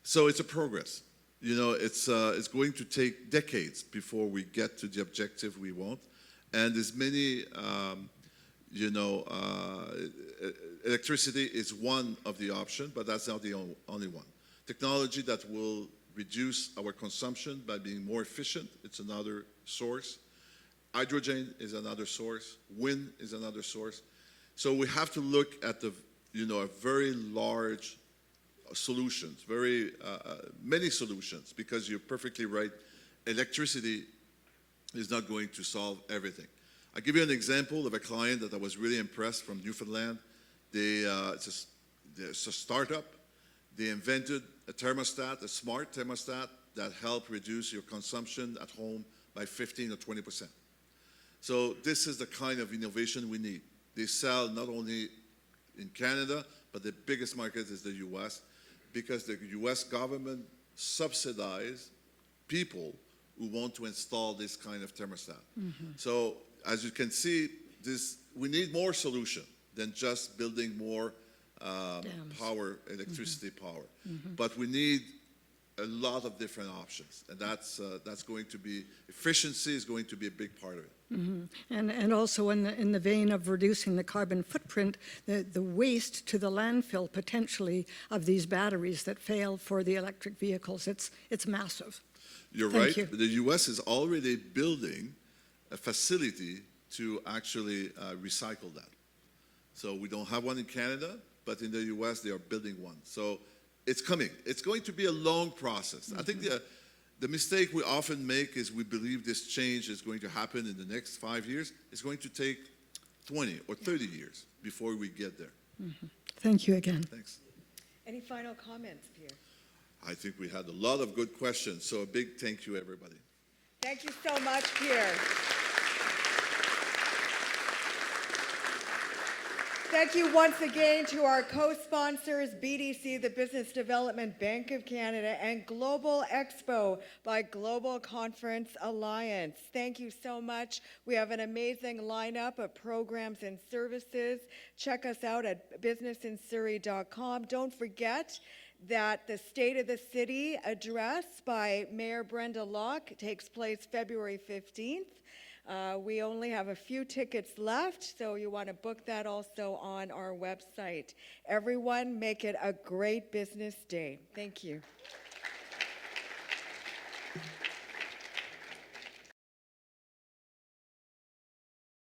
So it's a progress. It's going to take decades before we get to the objective we want, and there's many. Electricity is one of the options, but that's not the only one. Technology that will reduce our consumption by being more efficient, it's another source. Hydrogen is another source. Wind is another source. So we have to look at a very large solutions, many solutions, because you're perfectly right. Electricity is not going to solve everything. I'll give you an example of a client that I was really impressed from Newfoundland. It's a startup. They invented a thermostat, a smart thermostat that helped reduce your consumption at home by 15 or 20%. So this is the kind of innovation we need. They sell not only in Canada, but the biggest market is the US, because the US government subsidizes people who want to install this kind of thermostat. So as you can see, we need more solution than just building more power, electricity power. But we need a lot of different options, and that's going to be, efficiency is going to be a big part of it. And also in the vein of reducing the carbon footprint, the waste to the landfill potentially of these batteries that fail for the electric vehicles, it's massive. You're right. The US is already building a facility to actually recycle that. So we don't have one in Canada, but in the US they are building one. So it's coming. It's going to be a long process. I think the mistake we often make is we believe this change is going to happen in the next 5 years. It's going to take 20 or 30 years before we get there. Thank you again. Thanks. Any final comments, Pierre? I think we had a lot of good questions, so a big thank you, everybody. Thank you so much, Pierre. Thank you once again to our co-sponsors, BDC, the Business Development Bank of Canada, and Global Expo by Global Conference Alliance. Thank you so much. We have an amazing lineup of programs and services. Check us out at businessinsurrey.com. Don't forget that the State of the City address by Mayor Brenda Locke takes place February 15th. We only have a few tickets left, so you want to book that also on our website. Everyone, make it a great business day. Thank you.